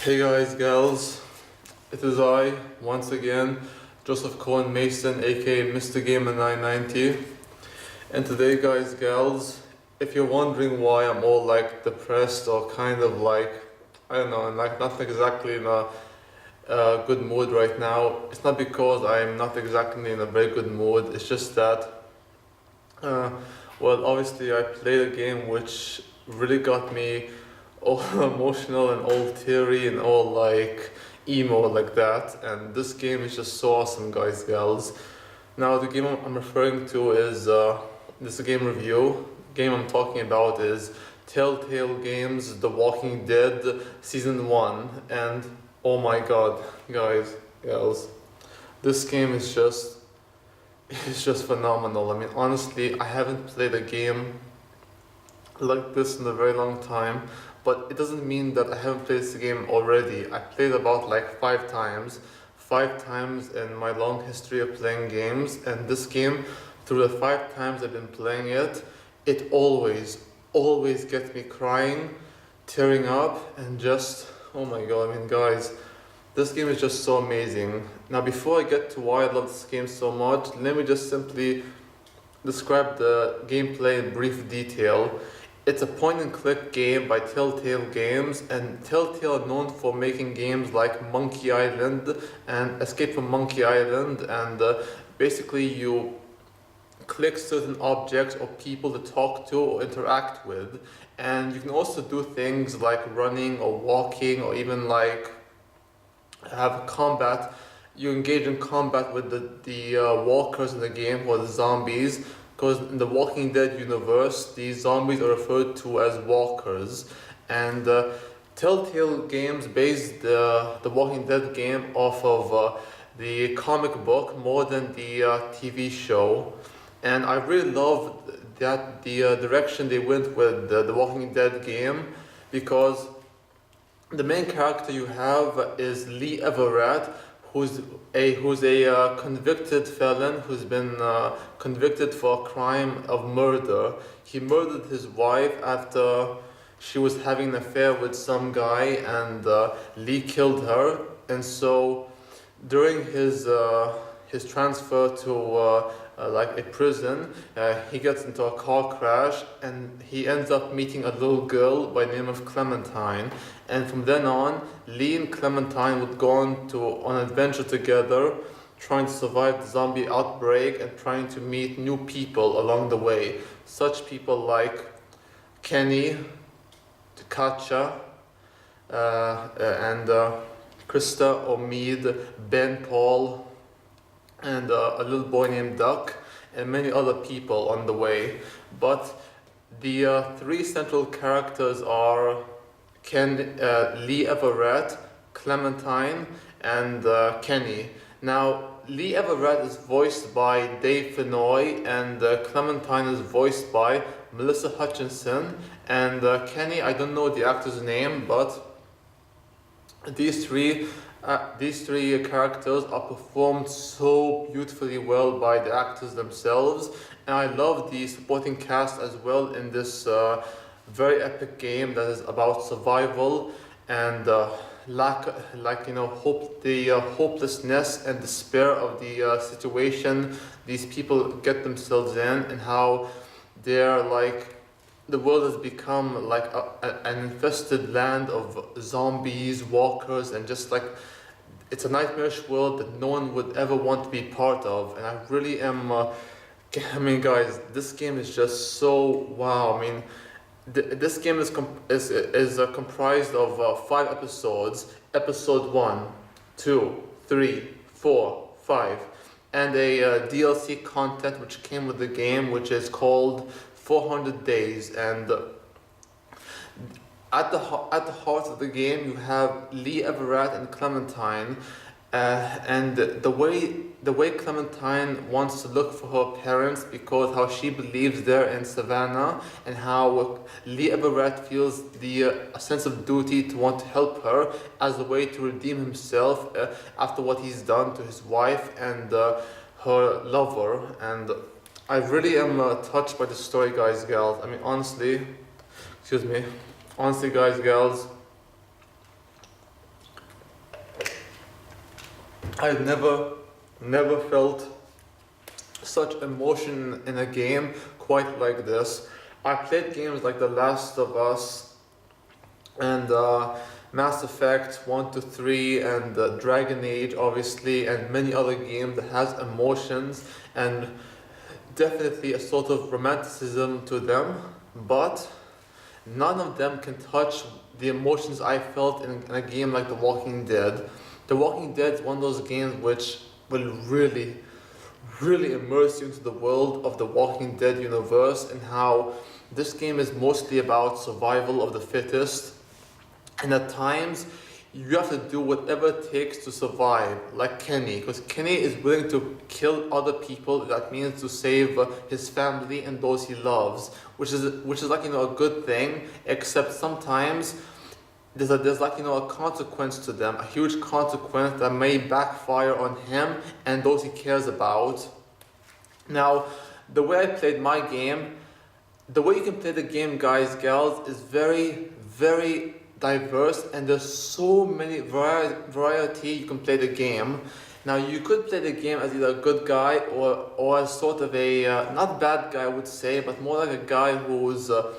Hey guys, gals, it is I, once again, Joseph Cohen Mason, aka MR.GAMER 990. And today, guys, gals, if you're wondering why I'm all like depressed or kind of like, I don't know, like not exactly in a good mood right now, it's not because I'm not exactly in a very good mood, it's just that, well, obviously I played a game which really got me all emotional and all teary and all like emo like that, and this game is just so awesome, guys, gals. Now the game I'm referring to is this is a game review. Game I'm talking about is Telltale Games The Walking Dead Season 1, and oh my god, guys, gals, this game is just it's just phenomenal. I mean, honestly, I haven't played a game like this in a very long time, but it doesn't mean that I haven't played this game already. I played about like five times in my long history of playing games, and this game, through the 5 times I've been playing it, it always gets me crying, tearing up, and just, oh my god, I mean, guys, this game is just so amazing. Now, before I get to why I love this game so much, let me just simply describe the gameplay in brief detail. It's a point-and-click game by Telltale Games, and Telltale are known for making games like Monkey Island and Escape from Monkey Island, and basically you click certain objects or people to talk to or interact with, and you can also do things like running or walking or even like have combat. You engage in combat with the walkers in the game, or the zombies, because in the Walking Dead universe, these zombies are referred to as walkers. And Telltale Games based the Walking Dead game off of the comic book more than the TV show. And I really love that the direction they went with the Walking Dead game, because the main character you have is Lee Everett, who's a convicted felon who's been convicted for a crime of murder. He murdered his wife after she was having an affair with some guy, and Lee killed her. And so during his transfer to like a prison, he gets into a car crash, and he ends up meeting a little girl by the name of Clementine. And from then on, Lee and Clementine would go on an adventure together, trying to survive the zombie outbreak and trying to meet new people along the way. Such people like Kenny, Takacha, and Krista, Omid, Ben, Paul, and a little boy named Duck, and many other people on the way. But the three central characters are Lee Everett, Clementine, and Kenny. Now, Lee Everett is voiced by Dave Fennoy, and Clementine is voiced by Melissa Hutchinson, and Kenny, I don't know the actor's name, but these three characters are performed so beautifully well by the actors themselves, and I love the supporting cast as well in this very epic game that is about survival and hopelessness and despair of the situation these people get themselves in, and how they're like, the world has become like an infested land of zombies, walkers, and just like, it's a nightmarish world that no one would ever want to be part of. And I really am, I mean, guys, this game is just so wow. I mean, this game is comprised of 5 episodes. Episode 1, 2, 3, 4, 5, and a DLC content which came with the game, which is called 400 Days. And at the heart of the game, you have Lee Everett and Clementine, and the way Clementine wants to look for her parents, because how she believes they're in Savannah, and how Lee Everett feels a sense of duty to want to help her as a way to redeem himself after what he's done to his wife and her lover. And I really am touched by the story, guys, gals. I mean, honestly, guys, gals, I've never felt such emotion in a game quite like this. I played games like The Last of Us and Mass Effect 1 to 3 and Dragon Age obviously, and many other games that has emotions and definitely a sort of romanticism to them, but none of them can touch the emotions I felt in a game like The Walking Dead. The Walking Dead is one of those games which will really immerse you into the world of the Walking Dead universe, and how this game is mostly about survival of the fittest, and at times you have to do whatever it takes to survive, like Kenny, because Kenny is willing to kill other people. That means to save his family and those he loves, which is like, you know, a good thing, except sometimes there's like, you know, a consequence to them, a huge consequence that may backfire on him and those he cares about. Now, the way I played my game, the way you can play the game, guys, gals, is very diverse, and there's so many variety you can play the game. Now, you could play the game as either a good guy or as sort of a not bad guy, I would say, but more like a guy who's a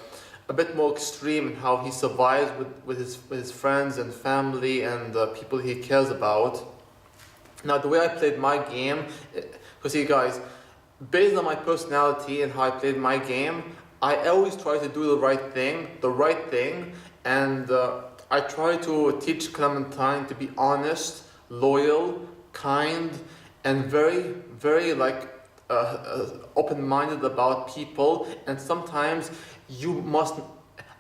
bit more extreme in how he survives with his friends and family and people he cares about. Now, the way I played my game, because see, guys, based on my personality and how I played my game, I always try to do the right thing, and I try to teach Clementine to be honest, loyal, kind, and very like open-minded about people. And sometimes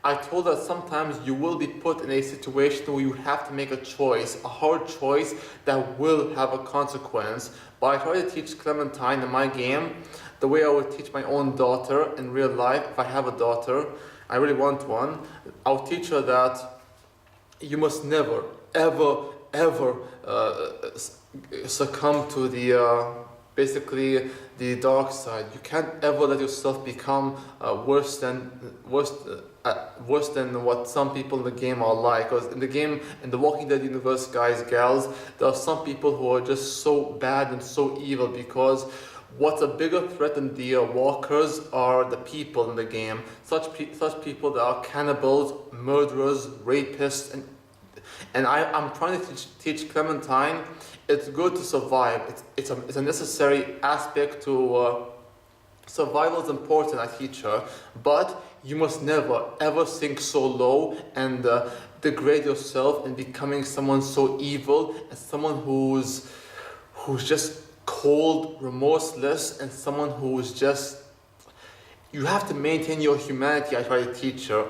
I told her sometimes you will be put in a situation where you have to make a choice, a hard choice that will have a consequence. But I try to teach Clementine in my game the way I would teach my own daughter in real life. If I have a daughter, I really want one, I'll teach her that you must never, ever succumb to the basically the dark side. You can't ever let yourself become worse than what some people in the game are like. Because in the game, in the Walking Dead universe, guys, gals, there are some people who are just so bad and so evil, because what's a bigger threat than the walkers are the people in the game. Such people that are cannibals, murderers, rapists, and I'm trying to teach Clementine it's good to survive. It's a necessary aspect to survival is important, I teach her, but you must never ever sink so low and degrade yourself in becoming someone so evil and someone who's just cold, remorseless, and someone who's just, you have to maintain your humanity. I try to teach her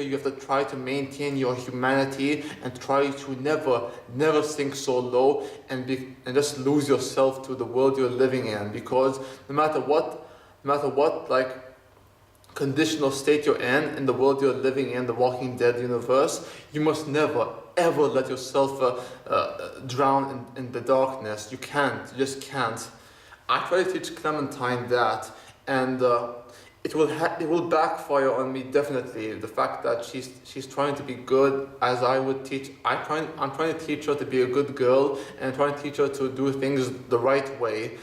you have to try to maintain your humanity and try to never sink so low and just lose yourself to the world you're living in, because no matter what like conditional state you're in the world you're living in, the Walking Dead universe, you must never ever let yourself drown in the darkness. You just can't. I try to teach Clementine that, and it will backfire on me definitely. The fact that she's trying to be good, as I would teach. I'm trying to teach her to be a good girl and trying to teach her to do things the right way.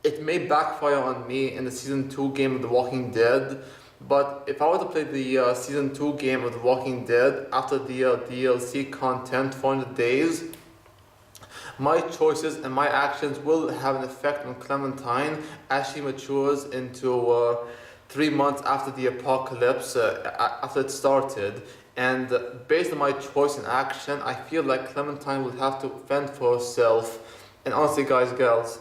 It may backfire on me in the season 2 game of The Walking Dead. But if I were to play the Season 2 game of The Walking Dead after the DLC content 400 days, my choices and my actions will have an effect on Clementine as she matures into 3 months after the apocalypse, after it started. And based on my choice and action, I feel like Clementine will have to fend for herself. And honestly, guys, girls,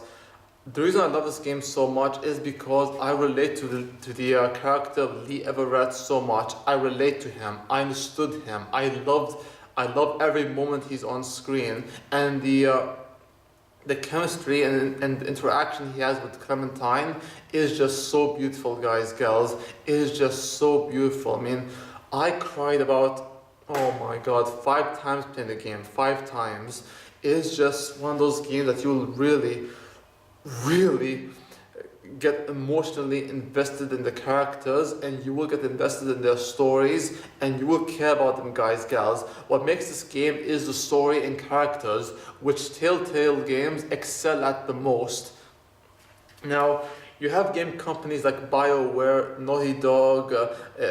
the reason I love this game so much is because I relate to the character of Lee Everett so much. I relate to him. I understood him. I love every moment he's on screen, and the chemistry and interaction he has with Clementine is just so beautiful, guys, girls. It is just so beautiful. I mean, I cried about, oh my god, 5 times playing the game. 5 times. It is just one of those games that you'll really get emotionally invested in the characters, and you will get invested in their stories, and you will care about them, guys, gals. What makes this game is the story and characters, which Telltale Games excel at the most. Now, you have game companies like BioWare, Naughty Dog,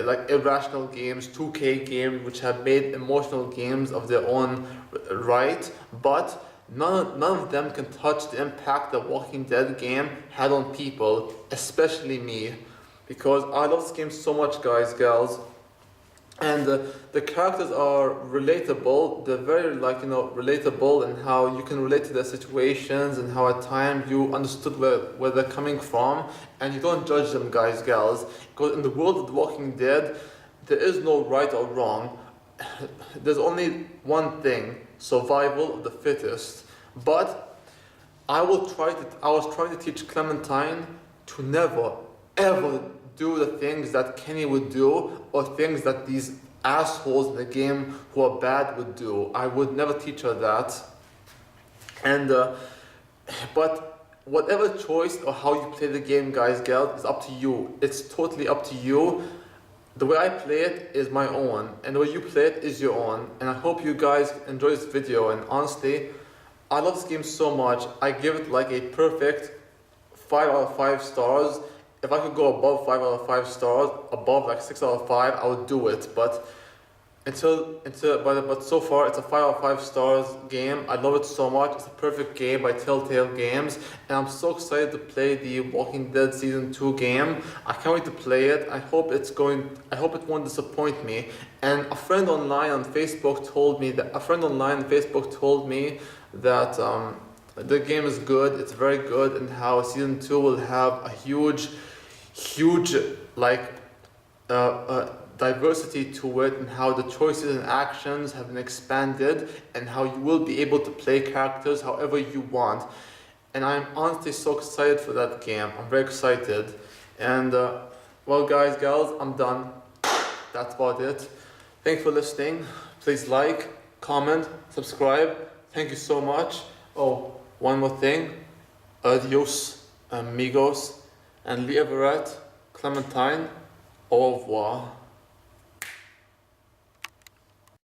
like Irrational Games, 2K Games, which have made emotional games of their own right, but none of them can touch the impact the Walking Dead game had on people, especially me, because I love this game so much, guys, gals. And the characters are relatable. They're very, relatable, and how you can relate to their situations, and how at times you understood where they're coming from, and you don't judge them, guys, gals. Because in the world of The Walking Dead, there is no right or wrong. There's only one thing: survival of the fittest. But I was trying to teach Clementine to never, ever do the things that Kenny would do, or things that these assholes in the game who are bad would do. I would never teach her that. And but whatever choice or how you play the game, guys, gals, is up to you. It's totally up to you. The way I play it is my own, and the way you play it is your own. And I hope you guys enjoy this video. And honestly, I love this game so much. I give it like a perfect 5 out of 5 stars. If I could go above 5 out of 5 stars, above like 6 out of 5, I would do it. But but so far, it's a 5 out of 5 stars game. I love it so much. It's a perfect game by Telltale Games, and I'm so excited to play the Walking Dead Season 2 game. I can't wait to play it. I hope it won't disappoint me. And a friend online on Facebook told me that the game is good. It's very good, and how Season 2 will have a huge diversity to it, and how the choices and actions have been expanded, and how you will be able to play characters however you want. And I'm honestly so excited for that game. I'm very excited. And well, guys, gals, I'm done. That's about it. Thanks for listening. Please like, comment, subscribe. Thank you so much. Oh, one more thing. Adios, amigos, and Lee Everett, Clementine, au revoir.